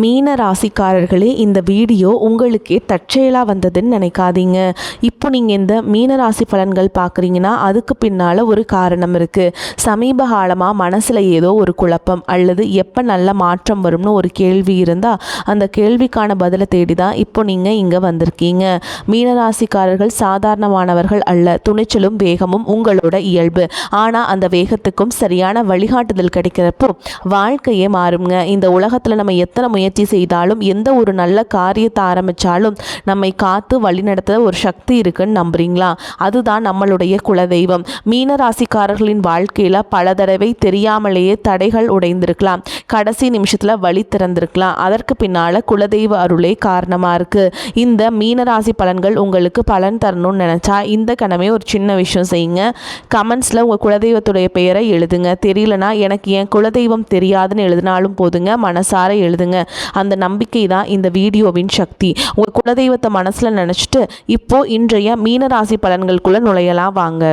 மீன ராசிக்காரர்களே, இந்த வீடியோ உங்களுக்கே தற்செயலாக வந்ததுன்னு நினைக்காதீங்க. இப்போ நீங்கள் இந்த மீன ராசி பலன்கள் பார்க்குறீங்கன்னா அதுக்கு பின்னால் ஒரு காரணம் இருக்குது. சமீப காலமாக மனசில் ஏதோ ஒரு குழப்பம் அல்லது எப்போ நல்ல மாற்றம் வரும்னு ஒரு கேள்வி இருந்தால் அந்த கேள்விக்கான பதிலை தேடி தான் இப்போ நீங்கள் இங்கே வந்திருக்கீங்க. மீனராசிக்காரர்கள் சாதாரணமானவர்கள் அல்ல. துணிச்சலும் வேகமும் உங்களோட இயல்பு. ஆனால் அந்த வேகத்துக்கும் சரியான வழிகாட்டுதல் கிடைக்கிறப்போ வாழ்க்கையே மாறுங்க. இந்த உலகத்தில் நம்ம எத்தனை முயற்சி செய்தாலும் எந்த ஒரு நல்ல காரியத்தை ஆரம்பித்தாலும் நம்மை காத்து வழிநடத்த ஒரு சக்தி இருக்குன்னு நம்புறீங்களா? அதுதான் நம்மளுடைய குலதெய்வம். மீனராசிக்காரர்களின் வாழ்க்கையில் பல தடவை தெரியாமலேயே தடைகள் உடைந்திருக்கலாம். கடைசி நிமிஷத்தில் வழி திறந்திருக்கலாம். அதற்கு பின்னால் குலதெய்வ அருளே காரணமாக இருக்குது. இந்த மீனராசி பலன்கள் உங்களுக்கு பலன் தரணும்னு நினச்சா இந்த கணமே ஒரு சின்ன விஷயம் செய்யுங்க. கமெண்ட்ஸில் உங்கள் குலதெய்வத்துடைய பெயரை எழுதுங்க. தெரியலனா எனக்கு என் குலதெய்வம் தெரியாதுன்னு எழுதினாலும் போதுங்க. மனசார எழுதுங்க. அந்த நம்பிக்கை தான் இந்த வீடியோவின் சக்தி. உங்கள் குலதெய்வத்தை மனசில் நினச்சிட்டு இப்போது இன்றைய மீனராசி பலன்களுக்குள்ளே நுழையலாம் வாங்க.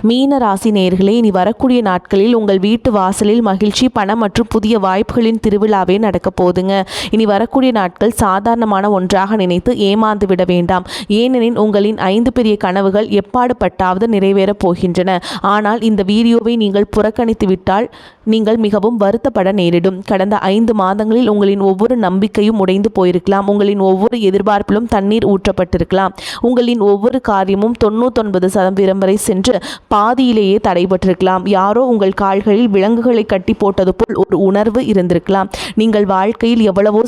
மீன ராசி நேயர்களே, இனி வரக்கூடிய நாட்களில் உங்கள் வீட்டு வாசலில் மகிழ்ச்சி, பணம் மற்றும் புதிய வாய்ப்புகளின் திருவிழாவே நடக்க போதுங்க. இனி வரக்கூடிய நாட்கள் சாதாரணமான ஒன்றாக நினைத்து ஏமாந்து விட வேண்டாம். ஏனெனில் உங்களின் 5 பெரிய கனவுகள் எப்பாடு பட்டாவது நிறைவேறப் போகின்றன. ஆனால் இந்த வீடியோவை நீங்கள் புறக்கணித்து விட்டால் நீங்கள் மிகவும் வருத்தப்பட நேரிடும். கடந்த 5 மாதங்களில் உங்களின் ஒவ்வொரு நம்பிக்கையும் உடைந்து போயிருக்கலாம். உங்களின் ஒவ்வொரு எதிர்பார்ப்பிலும் தண்ணீர் ஊற்றப்பட்டிருக்கலாம். உங்களின் ஒவ்வொரு காரியமும் 99% வரை சென்று பாதியிலேயே தடைபட்டிருக்கலாம். யாரோ உங்கள் கால்களில் விலங்குகளை கட்டி போட்டது போல் ஒரு உணர்வு இருந்திருக்கலாம். நீங்கள் வாழ்க்கையில் எவ்வளவோ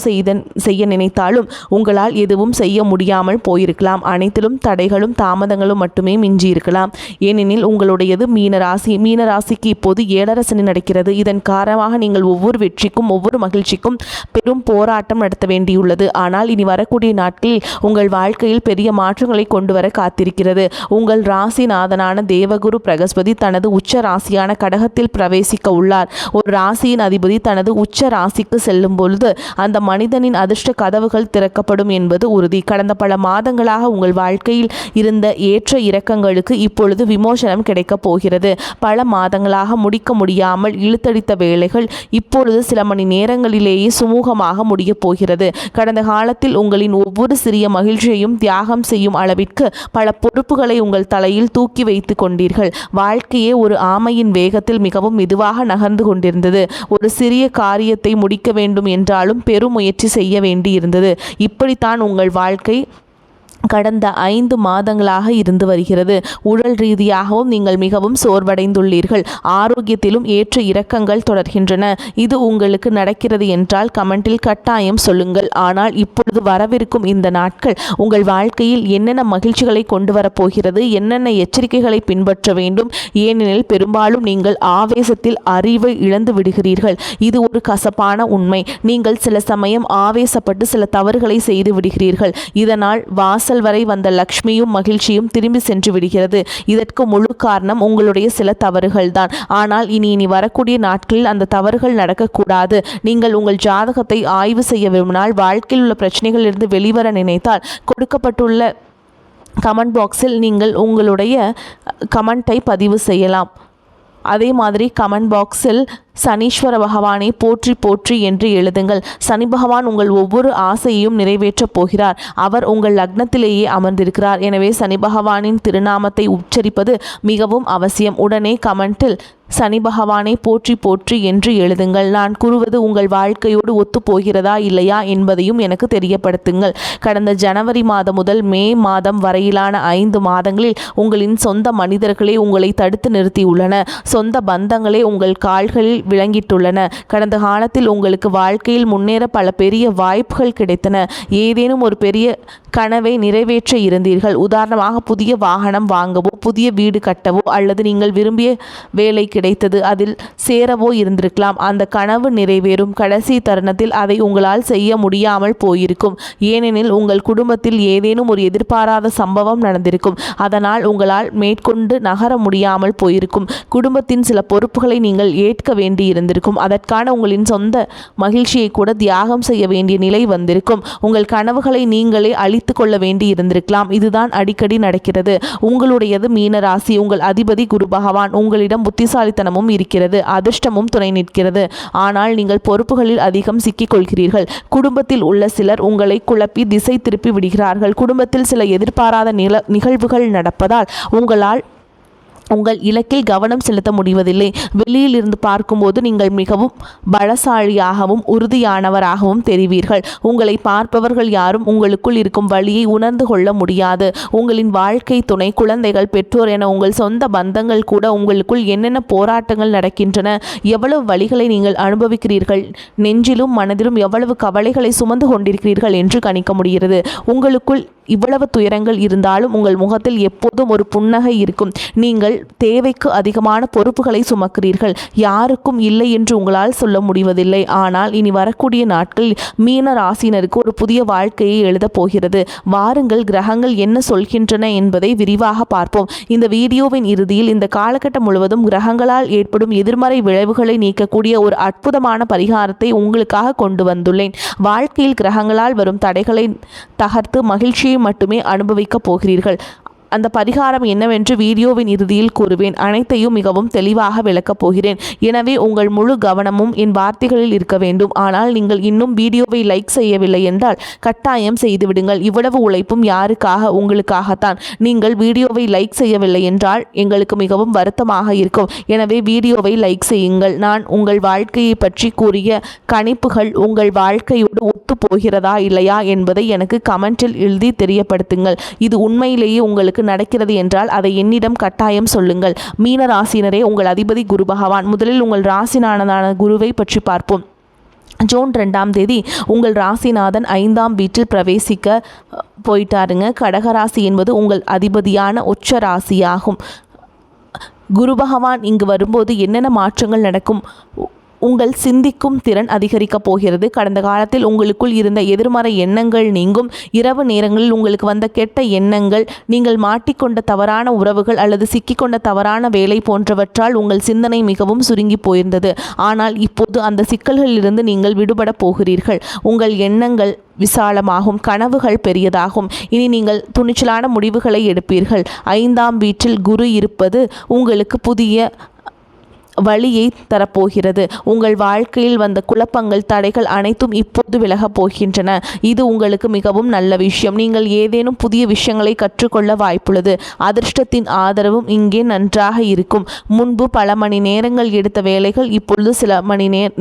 செய்ய நினைத்தாலும் உங்களால் எதுவும் செய்ய முடியாமல் போயிருக்கலாம். அனைத்திலும் தடைகளும் தாமதங்களும் மட்டுமே மிஞ்சி இருக்கலாம். ஏனெனில் உங்களுடையது மீனராசி. மீனராசிக்கு இப்போது 7.5 சனி நடக்கிறது. இதன் காரணமாக நீங்கள் ஒவ்வொரு வெற்றிக்கும் ஒவ்வொரு மகிழ்ச்சிக்கும் பெரும் போராட்டம் நடத்த வேண்டியுள்ளது. ஆனால் இனி வரக்கூடிய நாட்களில் உங்கள் வாழ்க்கையில் பெரிய மாற்றங்களை கொண்டு வர காத்திருக்கிறது. உங்கள் ராசிநாதனான தேவகுரு பிரகஸ்பதி தனது உச்ச ராசியான கடகத்தில் பிரவேசிக்க உள்ளார். ஒரு ராசியின் அதிபதி தனது உச்ச ராசிக்கு செல்லும் பொழுது அந்த மனிதனின் அதிர்ஷ்ட கதவுகள் திறக்கப்படும் என்பது உறுதி. கடந்த பல மாதங்களாக உங்கள் வாழ்க்கையில் இருந்த ஏற்ற இறக்கங்களுக்கு இப்பொழுது விமோசனம் கிடைக்கப் போகிறது. பல மாதங்களாக முடிக்க முடியாமல் இழுத்தடித்த வேலைகள் இப்பொழுது சில மணி நேரங்களிலேயே சுமூகமாக முடியப் போகிறது. கடந்த காலத்தில் உங்களின் ஒவ்வொரு சிறிய மகிழ்ச்சியையும் தியாகம் செய்யும் அளவிற்கு பல பொறுப்புகளை உங்கள் தலையில் தூக்கி வைத்து கொண்டீர்கள். வாழ்க்கையே ஒரு ஆமையின் வேகத்தில் மிகவும் மெதுவாக நகர்ந்து கொண்டிருந்தது. ஒரு சிறிய காரியத்தை முடிக்க வேண்டும் என்றாலும் பெரும் முயற்சி செய்ய வேண்டியிருந்தது. இப்படித்தான் உங்கள் வாழ்க்கை கடந்த 5 மாதங்களாக இருந்து வருகிறது. உடல் ரீதியாகவும் நீங்கள் மிகவும் சோர்வடைந்துள்ளீர்கள். ஆரோக்கியத்திலும் ஏற்ற இறக்கங்கள் தொடர்கின்றன. இது உங்களுக்கு நடக்கிறது என்றால் கமெண்டில் கட்டாயம் சொல்லுங்கள். ஆனால் இப்பொழுது வரவிருக்கும் இந்த நாட்கள் உங்கள் வாழ்க்கையில் என்னென்ன மகிழ்ச்சிகளை கொண்டு வரப்போகிறது, என்னென்ன எச்சரிக்கைகளை பின்பற்ற வேண்டும். ஏனெனில் பெரும்பாலும் நீங்கள் ஆவேசத்தில் அறிவை இழந்து விடுகிறீர்கள். இது ஒரு கசப்பான உண்மை. நீங்கள் சில சமயம் ஆவேசப்பட்டு சில தவறுகளை செய்து விடுகிறீர்கள். இதனால் வாசல் வரை வந்த லக்ஷ்மியும் மகிழ்ச்சியும் திரும்பி சென்று விடுகிறது. இதற்கு முழு காரணம் உங்களுடைய சில தவறுகள் தான். ஆனால் இனி வரக்கூடிய நாட்களில் அந்த தவறுகள் நடக்கக்கூடாது. நீங்கள் உங்கள் ஜாதகத்தை ஆய்வு செய்ய விரும்பினால், வாழ்க்கையில் உள்ள பிரச்சனைகளிலிருந்து வெளிவர நினைத்தால் கொடுக்கப்பட்டுள்ள கமெண்ட் பாக்ஸில் நீங்கள் உங்களுடைய கமெண்ட்டை பதிவு செய்யலாம். அதே மாதிரி கமெண்ட் பாக்ஸில் சனீஸ்வர பகவானை போற்றி போற்றி என்று எழுதுங்கள். சனி பகவான் உங்கள் ஒவ்வொரு ஆசையையும் நிறைவேற்றப் போகிறார். அவர் உங்கள் லக்னத்திலேயே அமர்ந்திருக்கிறார். எனவே சனி பகவானின் திருநாமத்தை உச்சரிப்பது மிகவும் அவசியம். உடனே கமெண்டில் சனி பகவானை போற்றி போற்றி என்று எழுதுங்கள். நான் கூறுவது உங்கள் வாழ்க்கையோடு ஒத்து போகிறதா இல்லையா என்பதையும் எனக்கு தெரியப்படுத்துங்கள். கடந்த ஜனவரி மாதம் முதல் மே மாதம் வரையிலான 5 மாதங்களில் உங்களின் சொந்த மனிதர்களே உங்களை தடுத்து நிறுத்தியுள்ளன. சொந்த பந்தங்களே உங்கள் கால்களில் விளங்கிட்டுள்ளன. கடந்த காலத்தில் உங்களுக்கு வாழ்க்கையில் முன்னேற பல பெரிய வாய்ப்புகள் கிடைத்தன. ஏதேனும் ஒரு பெரிய கனவை நிறைவேற்ற இருந்தீர்கள். உதாரணமாக புதிய வாகனம் வாங்கவோ, புதிய வீடு கட்டவோ அல்லது நீங்கள் விரும்பிய வேலை கிடைத்தது அதில் சேரவோ இருந்திருக்கலாம். அந்த கனவு நிறைவேறும் கடைசி தருணத்தில் அதை உங்களால் செய்ய முடியாமல் போயிருக்கும். ஏனெனில் உங்கள் குடும்பத்தில் ஏதேனும் ஒரு எதிர்பாராத சம்பவம் நடந்திருக்கும். அதனால் உங்களால் மேற்கொண்டு நகர முடியாமல் போயிருக்கும். குடும்பத்தின் சில பொறுப்புகளை நீங்கள் ஏற்க வேண்டி இருந்திருக்கும். அதற்கான உங்களின் சொந்த மகிழ்ச்சியை கூட தியாகம் செய்ய வேண்டிய நிலை வந்திருக்கும். உங்கள் கனவுகளை நீங்களே அழித்து கொள்ள வேண்டி இருந்திருக்கலாம். இதுதான் அடிக்கடி நடக்கிறது. உங்களுடையது மீனராசி. உங்கள் அதிபதி குரு பகவான். உங்களிடம் புத்திசாலி புத்திசாலித்தனமும் இருக்கிறது, அதிர்ஷ்டமும் துணை நிற்கிறது. ஆனால் நீங்கள் பொறுப்புகளில் அதிகம் சிக்கிக்கொள்கிறீர்கள். குடும்பத்தில் உள்ள சிலர் உங்களை குழப்பி திசை திருப்பி விடுகிறார்கள். குடும்பத்தில் சில எதிர்பாராத நிகழ்வுகள் நடப்பதால் உங்கள் இலக்கில் கவனம் செலுத்த முடிவதில்லை. வெளியில் இருந்து பார்க்கும்போது நீங்கள் மிகவும் பலசாலியாகவும் உறுதியானவராகவும் தெரிவீர்கள். உங்களை பார்ப்பவர்கள் யாரும் உங்களுக்குள் இருக்கும் வழியை உணர்ந்து கொள்ள முடியாது. உங்களின் வாழ்க்கை துணை, குழந்தைகள், பெற்றோர் என உங்கள் சொந்த பந்தங்கள் கூட உங்களுக்குள் என்னென்ன போராட்டங்கள் நடக்கின்றன, எவ்வளவு வழிகளை நீங்கள் அனுபவிக்கிறீர்கள், நெஞ்சிலும் மனதிலும் எவ்வளவு கவலைகளை சுமந்து கொண்டிருக்கிறீர்கள் என்று கணிக்க முடிகிறது. உங்களுக்குள் இவ்வளவு துயரங்கள் இருந்தாலும் உங்கள் முகத்தில் எப்போதும் ஒரு புன்னகை இருக்கும். நீங்கள் தேவைக்கு அதிகமான பொறுப்புகளை சுமக்கிறீர்கள். யாருக்கும் இல்லை என்று உங்களால் சொல்ல முடிவதில்லை. ஆனால் இனி வரக்கூடிய நாட்களில் மீன ராசினருக்கு ஒரு புதிய வாழ்க்கையை எழுதப் போகிறது. வாருங்கள், கிரகங்கள் என்ன சொல்கின்றன என்பதை விரிவாக பார்ப்போம். இந்த வீடியோவின் இறுதியில் இந்த காலகட்டம் முழுவதும் கிரகங்களால் ஏற்படும் எதிர்மறை விளைவுகளை நீக்கக்கூடிய ஒரு அற்புதமான பரிகாரத்தை உங்களுக்காக கொண்டு வந்துள்ளேன். வாழ்க்கையில் கிரகங்களால் வரும் தடைகளை தகர்த்து மகிழ்ச்சியை மட்டுமே அனுபவிக்கப் போகிறீர்கள். அந்த பரிகாரம் என்னவென்று வீடியோவின் இறுதியில் கூறுவேன். அனைத்தையும் மிகவும் தெளிவாக விளக்கப் போகிறேன். எனவே உங்கள் முழு கவனமும் என் வார்த்தைகளில் இருக்க வேண்டும். ஆனால் நீங்கள் இன்னும் வீடியோவை லைக் செய்யவில்லை என்றால் கட்டாயம் செய்துவிடுங்கள். இவ்வளவு உழைப்பும் யாருக்காக? உங்களுக்காகத்தான். நீங்கள் வீடியோவை லைக் செய்யவில்லை என்றால் எங்களுக்கு மிகவும் வருத்தமாக இருக்கும். எனவே வீடியோவை லைக் செய்யுங்கள். நான் உங்கள் வாழ்க்கையை பற்றி கூறிய கணிப்புகள் உங்கள் வாழ்க்கையோடு ஒத்து போகிறதா இல்லையா என்பதை எனக்கு கமெண்டில் எழுதி தெரியப்படுத்துங்கள். இது உண்மையிலேயே உங்களுக்கு நடக்கிறது என்றால் அதை என்னிடம் கட்டாயம் சொல்லுங்கள். மீன ராசினரே, உங்கள் அதிபதி குரு பகவான். முதலில் உங்கள் ராசிநாதனான குருவை பற்றி பார்ப்போம். ஜூன் 2ஆம் தேதி உங்கள் ராசிநாதன் 5ஆம் வீட்டில் பிரவேசிக்க போயிட்டாருங்க. கடகராசி என்பது உங்கள் அதிபதியான உச்ச ராசியாகும். குரு பகவான் இங்கு வரும்போது என்னென்ன மாற்றங்கள் நடக்கும்? உங்கள் சிந்திக்கும் திறன் அதிகரிக்கப் போகிறது. கடந்த காலத்தில் உங்களுக்குள் இருந்த எதிர்மறை எண்ணங்கள் நீங்கும். இரவு நேரங்களில் உங்களுக்கு வந்த கெட்ட எண்ணங்கள், நீங்கள் மாட்டிக்கொண்ட தவறான உறவுகள் அல்லது சிக்கிக்கொண்ட தவறான வேலை போன்றவற்றால் உங்கள் சிந்தனை மிகவும் சுருங்கி போயிருந்தது. ஆனால் இப்போது அந்த சிக்கல்களிலிருந்து நீங்கள் விடுபட போகிறீர்கள். உங்கள் எண்ணங்கள் விசாலமாகும், கனவுகள் பெரியதாகும். இனி நீங்கள் துணிச்சலான முடிவுகளை எடுப்பீர்கள். 5ஆம் வீட்டில் குரு இருப்பது உங்களுக்கு புதிய வழியை தரப்போகிறது. உங்கள் வாழ்க்கையில் வந்த குழப்பங்கள், தடைகள் அனைத்தும் இப்போது விலகப் போகின்றன. இது உங்களுக்கு மிகவும் நல்ல விஷயம். நீங்கள் ஏதேனும் புதிய விஷயங்களை கற்றுக்கொள்ள வாய்ப்புள்ளது. அதிர்ஷ்டத்தின் ஆதரவும் இங்கே நன்றாக இருக்கும். முன்பு பல மணி நேரங்கள் எடுத்த வேலைகள் இப்பொழுது சில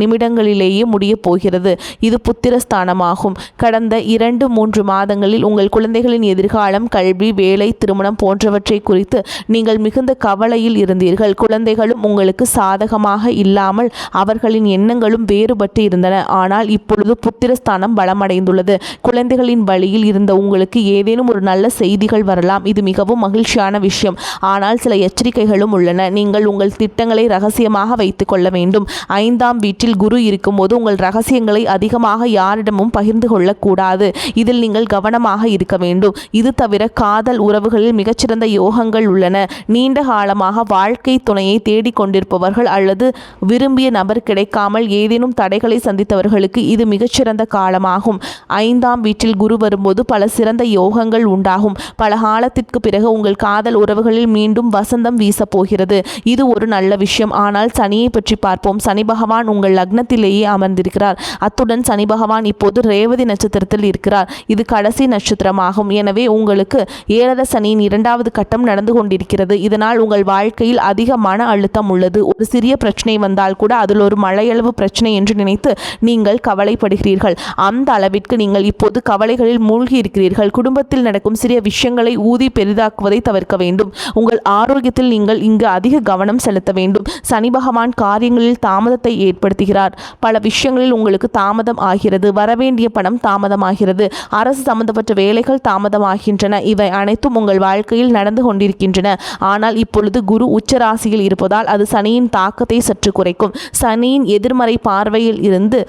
நிமிடங்களிலேயே முடியப் போகிறது. இது புத்திரஸ்தானமாகும். கடந்த 2-3 மாதங்களில் உங்கள் குழந்தைகளின் எதிர்காலம், கல்வி, வேலை, திருமணம் போன்றவற்றை குறித்து நீங்கள் மிகுந்த கவலையில் இருந்தீர்கள். குழந்தைகளும் உங்களுக்கு சாதகமாக இல்லாமல் அவர்களின் எண்ணங்களும் வேறுபட்டு இருந்தன. ஆனால் இப்பொழுது புத்திரஸ்தானம் பலமடைந்துள்ளது. குழந்தைகளின் வழியில் இருந்த உங்களுக்கு ஏதேனும் ஒரு நல்ல செய்திகள் வரலாம். இது மிகவும் மகிழ்ச்சியான விஷயம். ஆனால் சில எச்சரிக்கைகளும் உள்ளன. நீங்கள் உங்கள் திட்டங்களை ரகசியமாக வைத்துக் கொள்ள வேண்டும். 5ஆம் வீட்டில் குரு இருக்கும்போது உங்கள் ரகசியங்களை அதிகமாக யாரிடமும் பகிர்ந்து கொள்ளக்கூடாது. இதில் நீங்கள் கவனமாக இருக்க வேண்டும். இது தவிர காதல் உறவுகளில் மிகச்சிறந்த யோகங்கள் உள்ளன. நீண்ட காலமாக வாழ்க்கை துணையை தேடிக்கொண்டிருப்பவர்கள் அல்லது விரும்பிய நபர் கிடைக்காமல் ஏதேனும் தடைகளை சந்தித்தவர்களுக்கு இது மிகச்சிறந்த காலமாகும். 5ஆம் வீட்டில் குரு வரும்போது பல சிறந்த யோகங்கள் உண்டாகும். பல காலத்திற்கு பிறகு உங்கள் காதல் உறவுகளில் மீண்டும் வசந்தம் வீசப்போகிறது. இது ஒரு நல்ல விஷயம். ஆனால் சனியை பற்றி பார்ப்போம். சனி பகவான் உங்கள் லக்னத்திலேயே அமர்ந்திருக்கிறார். அத்துடன் சனி பகவான் இப்போது ரேவதி நட்சத்திரத்தில் இருக்கிறார். இது கடைசி நட்சத்திரமாகும். எனவே உங்களுக்கு 7 சனியின் 2வது கட்டம் நடந்து கொண்டிருக்கிறது. இதனால் உங்கள் வாழ்க்கையில் அதிக மன அழுத்தம் உள்ளது. ஒரு சிறிய பிரச்சனை வந்தால் கூட அதில் ஒரு மழையளவு பிரச்சனை என்று நினைத்து நீங்கள் கவலைப்படுகிறீர்கள். அந்த அளவிற்கு நீங்கள் இப்போது கவலைகளில் மூழ்கி இருக்கிறீர்கள். குடும்பத்தில் நடக்கும் சிறிய விஷயங்களை ஊதி பெரிதாக்குவதை தவிர்க்க வேண்டும். உங்கள் ஆரோக்கியத்தில் நீங்கள் இங்கு அதிக கவனம் செலுத்த வேண்டும். சனி பகவான் காரியங்களில் தாமதத்தை ஏற்படுத்துகிறார். பல விஷயங்களில் உங்களுக்கு தாமதம் ஆகிறது. வரவேண்டிய பணம் தாமதமாகிறது. அரசு சம்பந்தப்பட்ட வேலைகள் தாமதமாகின்றன. இவை அனைத்தும் உங்கள் வாழ்க்கையில் நடந்து கொண்டிருக்கின்றன. ஆனால் இப்பொழுது குரு உச்சராசியில் இருப்பதால் அது சனியின் தாக்கத்தை சற்று குறைக்கும். சனியின் எதிர்மறை பார்வையில் இருந்து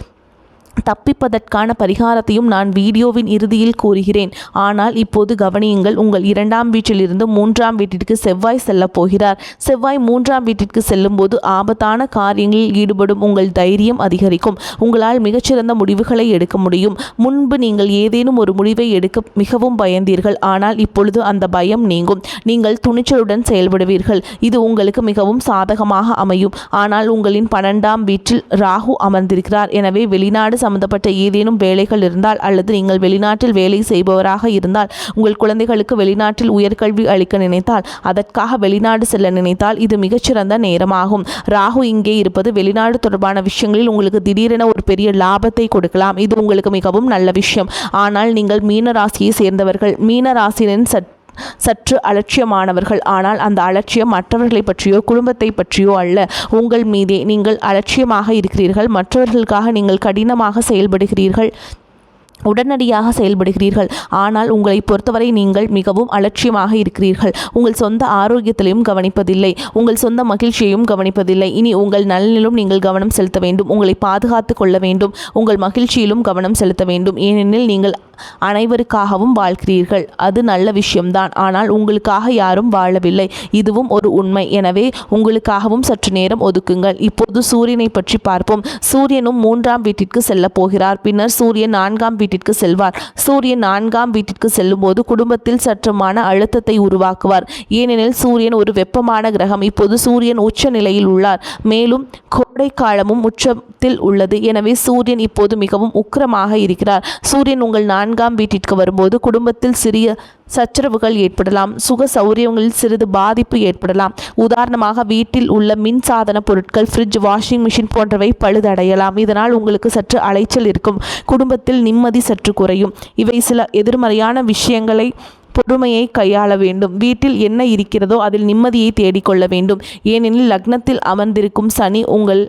தப்பிப்பதற்கான பரிகாரத்தையும் நான் வீடியோவின் இறுதியில் கூறுகிறேன். ஆனால் இப்போது கவனியுங்கள். உங்கள் 2ஆம் வீட்டிலிருந்து 3ஆம் வீட்டிற்கு செவ்வாய் செல்லப் போகிறார். செவ்வாய் 3ஆம் வீட்டிற்கு செல்லும்போது ஆபத்தான காரியங்களில் ஈடுபடும் உங்கள் தைரியம் அதிகரிக்கும். உங்களால் மிகச்சிறந்த முடிவுகளை எடுக்க முடியும். முன்பு நீங்கள் ஏதேனும் ஒரு முடிவை எடுக்க மிகவும் பயந்தீர்கள். ஆனால் இப்பொழுது அந்த பயம் நீங்கும். நீங்கள் துணிச்சலுடன் செயல்படுவீர்கள். இது உங்களுக்கு மிகவும் சாதகமாக அமையும். ஆனால் உங்களின் 12ஆம் வீட்டில் ராகு அமர்ந்திருக்கிறார். எனவே வெளிநாடு சம்பந்தப்பட்ட ஏதேனும் வேலைகள் இருந்தால் அல்லது நீங்கள் வெளிநாட்டில் வேலை செய்பவராக இருந்தால், உங்கள் குழந்தைகளுக்கு வெளிநாட்டில் உயர்கல்வி அளிக்க நினைத்தால், அதற்காக வெளிநாடு செல்ல நினைத்தால் இது மிகச்சிறந்த நேரமாகும். ராகு இங்கே இருப்பது வெளிநாடு தொடர்பான விஷயங்களில் உங்களுக்கு திடீரென ஒரு பெரிய லாபத்தை கொடுக்கலாம். இது உங்களுக்கு மிகவும் நல்ல விஷயம். ஆனால் நீங்கள் மீன ராசியை சேர்ந்தவர்கள். மீன ராசியின் சற்று அலட்சியமானவர்கள். ஆனால் அந்த அலட்சியம் மற்றவர்களை பற்றியோ குடும்பத்தை பற்றியோ அல்ல, உங்கள் மீதே. நீங்கள் அலட்சியமாக இருக்கிறீர்கள். மற்றவர்களுக்காக நீங்கள் கடினமாக செயல்படுகிறீர்கள், உடனடியாக செயல்படுகிறீர்கள். ஆனால் உங்களை பொறுத்தவரை நீங்கள் மிகவும் அலட்சியமாக இருக்கிறீர்கள். உங்கள் சொந்த ஆரோக்கியத்திலையும் கவனிப்பதில்லை, உங்கள் சொந்த மகிழ்ச்சியையும் கவனிப்பதில்லை. இனி உங்கள் நலனிலும் நீங்கள் கவனம் செலுத்த வேண்டும். உங்களை பாதுகாத்து கொள்ள வேண்டும். உங்கள் மகிழ்ச்சியிலும் கவனம் செலுத்த வேண்டும். ஏனெனில் நீங்கள் அனைவருக்காகவும் வாழ்கிறீர்கள். அது நல்ல விஷயம்தான். ஆனால் உங்களுக்காக யாரும் வாழவில்லை. இதுவும் ஒரு உண்மை. எனவே உங்களுக்காகவும் சற்று நேரம் ஒதுக்குங்கள். இப்போது சூரியனை பற்றி பார்ப்போம். சூரியனும் 3ஆம் வீட்டிற்கு செல்ல போகிறார். பின்னர் சூரியன் 4ஆம் வீட்டிற்கு செல்வார். சூரியன் 4ஆம் வீட்டிற்கு செல்லும்போது குடும்பத்தில் சற்று மன அழுத்தத்தை உருவாக்குவார். ஏனெனில் சூரியன் ஒரு வெப்பமான கிரகம். இப்போது சூரியன் உச்ச நிலையில் உள்ளார். மேலும் கோடை காலமும் உச்சத்தில் உள்ளது. எனவே சூரியன் இப்போது மிகவும் உக்கிரமாக இருக்கிறார். சூரியன் உங்கள் 4ஆம் வீட்டிற்கு வரும்போது குடும்பத்தில் சிறிய சச்சரவுகள் ஏற்படலாம். சுக சௌரியங்களில் சிறிது பாதிப்பு ஏற்படலாம். உதாரணமாக வீட்டில் உள்ள மின்சாதன பொருட்கள், ஃப்ரிட்ஜ், வாஷிங் மிஷின் போன்றவை பழுதடையலாம். இதனால் உங்களுக்கு சற்று அலைச்சல் இருக்கும். குடும்பத்தில் நிம்மதி சற்று குறையும். இவை சில எதிர்மறையான விஷயங்களை பொறுமையை கையாள வேண்டும். வீட்டில் என்ன இருக்கிறதோ அதில் நிம்மதியை தேடிக்கொள்ள வேண்டும். ஏனெனில் லக்னத்தில் அமர்ந்திருக்கும் சனி உங்கள்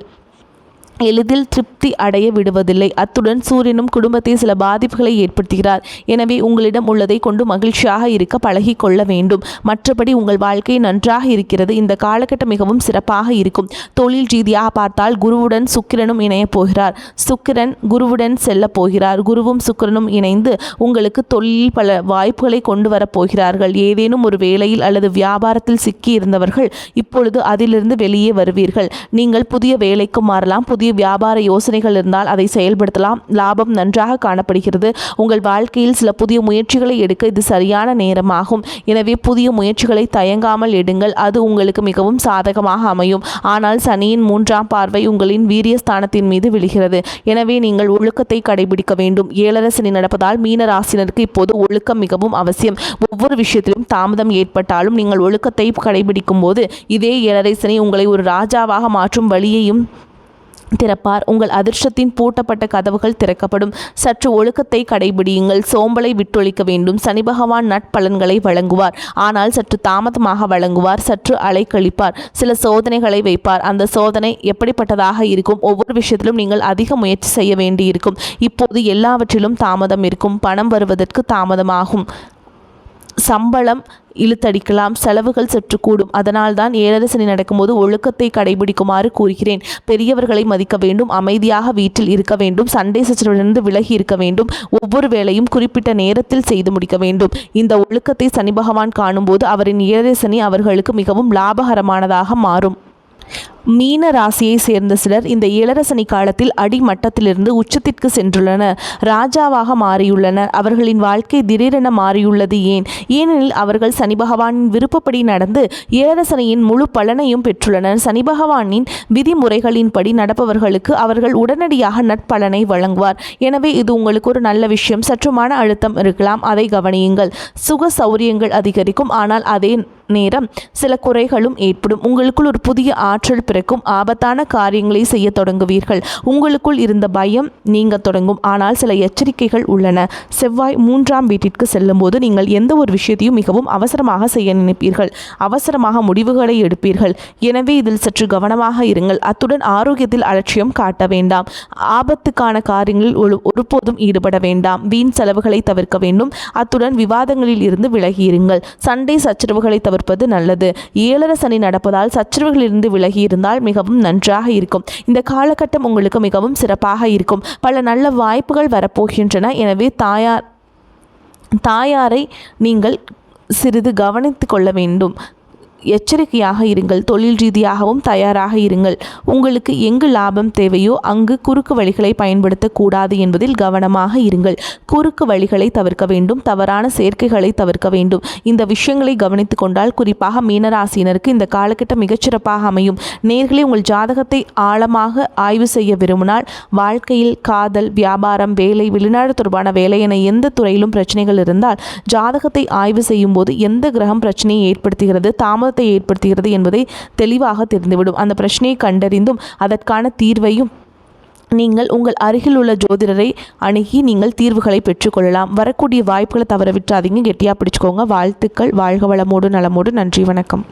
எளிதில் திருப்தி அடைய விடுவதில்லை. அத்துடன் சூரியனும் குடும்பத்தை சில பாதிப்புகளை ஏற்படுத்துகிறார். எனவே உங்களிடம் உள்ளதை கொண்டு மகிழ்ச்சியாக இருக்க பழகி கொள்ள வேண்டும். மற்றபடி உங்கள் வாழ்க்கை நன்றாக இருக்கிறது. இந்த காலகட்டம் மிகவும் சிறப்பாக இருக்கும். தொழில் ரீதியாக பார்த்தால் குருவுடன் சுக்கிரனும் இணைய போகிறார். சுக்கிரன் குருவுடன் செல்ல போகிறார். குருவும் சுக்கிரனும் இணைந்து உங்களுக்கு தொழிலில் பல வாய்ப்புகளை கொண்டு வரப் போகிறார்கள். ஏதேனும் ஒரு வேலையில் அல்லது வியாபாரத்தில் சிக்கி இருந்தவர்கள் இப்பொழுது அதிலிருந்து வெளியே வருவீர்கள். நீங்கள் புதிய வேலைக்கு மாறலாம். புதிய வியாபார யோசனைகள் இருந்தால் அதை செயல்படுத்தலாம். லாபம் நன்றாக காணப்படுகிறது. உங்கள் வாழ்க்கையில் சில புதிய முயற்சிகளை எடுக்க இது சரியான நேரமாகும். எனவே புதிய முயற்சிகளை தயங்காமல் எடுங்கள். அது உங்களுக்கு மிகவும் சாதகமாக அமையும். ஆனால் சனியின் 3ஆம் பார்வை உங்களின் வீரியஸ்தானத்தின் மீது விழுகிறது. எனவே நீங்கள் ஒழுக்கத்தை கடைபிடிக்க வேண்டும். 7 சனி நடப்பதால் மீன ராசினருக்கு இப்போது ஒழுக்கம் மிகவும் அவசியம். ஒவ்வொரு விஷயத்திலும் தாமதம் ஏற்பட்டாலும் நீங்கள் ஒழுக்கத்தை கடைபிடிக்கும் போது இதே 7 சனி உங்களை ஒரு ராஜாவாக மாற்றும் வழியையும் திறப்பார். உங்கள் அதிர்ஷ்டத்தின் பூட்டப்பட்ட கதவுகள் திறக்கப்படும். சற்று ஒழுக்கத்தை கடைபிடியுங்கள். சோம்பலை விட்டொழிக்க வேண்டும். சனி பகவான் நட்பலன்களை வழங்குவார். ஆனால் சற்று தாமதமாக வழங்குவார். சற்று அலைக்கழிப்பார். சில சோதனைகளை வைப்பார். அந்த சோதனை எப்படிப்பட்டதாக இருக்கும்? ஒவ்வொரு விஷயத்திலும் நீங்கள் அதிக முயற்சி செய்ய வேண்டியிருக்கும். இப்போது எல்லாவற்றிலும் தாமதம் இருக்கும். பணம் வருவதற்கு தாமதமாகும். சம்பளம் இழுத்தடிக்கலாம். செலவுகள் சற்று கூடும். அதனால்தான் 7 சனி நடக்கும்போது ஒழுக்கத்தை கடைபிடிக்குமாறு கூறுகிறேன். பெரியவர்களை மதிக்க வேண்டும். அமைதியாக வீட்டில் இருக்க வேண்டும். சண்டை சச்சரவிலிருந்து விலகி இருக்க வேண்டும். ஒவ்வொரு வேளையும் குறிப்பிட்ட நேரத்தில் செய்து முடிக்க வேண்டும். இந்த ஒழுக்கத்தை சனி பகவான் காணும்போது அவரின் 7 சனி அவர்களுக்கு மிகவும் லாபகரமானதாக மாறும். மீன ராசியை சேர்ந்த சிலர் இந்த 7 சனி காலத்தில் அடிமட்டத்திலிருந்து உச்சத்திற்கு சென்றுள்ளனர். ராஜாவாக மாறியுள்ளனர். அவர்களின் வாழ்க்கை திடீரென மாறியுள்ளது. ஏன்? ஏனெனில் அவர்கள் சனி பகவானின் விருப்பப்படி நடந்து 7 சனியின் முழு பலனையும் பெற்றுள்ளனர். சனி பகவானின் விதிமுறைகளின்படி நடப்பவர்களுக்கு அவர்கள் உடனடியாக நட்பலனை வழங்குவார். எனவே இது உங்களுக்கு ஒரு நல்ல விஷயம். சற்று மன அழுத்தம் இருக்கலாம், அதை கவனியுங்கள். சுக சௌரியங்கள் அதிகரிக்கும். ஆனால் அதே நேரம் சில குறைகளும் ஏற்படும். உங்களுக்குள் ஒரு புதிய ஆற்றல் பிறக்கும். ஆபத்தான காரியங்களை செய்ய தொடங்குவீர்கள். உங்களுக்குள் இருந்த பயம் நீங்க தொடங்கும். ஆனால் சில எச்சரிக்கைகள் உள்ளன. செவ்வாய் 3ஆம் வீட்டிற்கு செல்லும் போது நீங்கள் எந்த ஒரு விஷயத்தையும் மிகவும் அவசரமாக செய்ய நினைப்பீர்கள். அவசரமாக முடிவுகளை எடுப்பீர்கள். எனவே இதில் சற்று கவனமாக இருங்கள். அத்துடன் ஆரோக்கியத்தில் அலட்சியம் காட்ட வேண்டாம். ஆபத்துக்கான காரியங்களில் ஒருபோதும் ஈடுபட வேண்டாம். வீண் செலவுகளை தவிர்க்க வேண்டும். அத்துடன் விவாதங்களில் இருந்து விலகியிருங்கள். சண்டை சச்சரவுகளை தவிர்ப்பது நல்லது. 7 சனி நடப்பதால் சச்சரவுகளிலிருந்து விலகியிருந்தால் இருந்தால் மிகவும் நன்றாக இருக்கும். இந்த காலகட்டம் உங்களுக்கு மிகவும் சிறப்பாக இருக்கும். பல நல்ல வாய்ப்புகள் வரப்போகின்றன. எனவே தாயாரை நீங்கள் சிறிது கவனித்து கொள்ள வேண்டும். எச்சரிக்கையாக இருங்கள். தொழில் ரீதியாகவும் தயாராக இருங்கள். உங்களுக்கு எங்கு லாபம் தேவையோ அங்கு குறுக்கு வழிகளை பயன்படுத்தக்கூடாது என்பதில் கவனமாக இருங்கள். குறுக்கு வழிகளை தவிர்க்க வேண்டும். தவறான சேர்க்கைகளை தவிர்க்க வேண்டும். இந்த விஷயங்களை கவனித்து கொண்டால் குறிப்பாக மீனராசினருக்கு இந்த காலகட்டம் மிகச்சிறப்பாக அமையும். நேர்களே, உங்கள் ஜாதகத்தை ஆழமாக ஆய்வு செய்ய விரும்பினால் வாழ்க்கையில், காதல், வியாபாரம், வேலை, வெளிநாடு தொடர்பான வேலை என எந்த துறையிலும் பிரச்சனைகள் இருந்தால் ஜாதகத்தை ஆய்வு செய்யும் போது எந்த கிரகம் பிரச்சனையை ஏற்படுத்துகிறது, தாமதத்தை ஏற்படுத்துகிறது என்பதை தெளிவாக தெரிந்துவிடும். அந்த பிரச்சனையை கண்டறிந்தும் அதற்கான தீர்வையும் நீங்கள் உங்கள் அருகில் உள்ள ஜோதிடரை அணுகி நீங்கள் தீர்வுகளை பெற்றுக்கொள்ளலாம். வரக்கூடிய வாய்ப்புகளை தவற விட்டுறாதீங்க. கெட்டியாக பிடிச்சுக்கோங்க. வாழ்த்துக்கள். வாழ்க வளமோடு நலமோடு. நன்றி, வணக்கம்.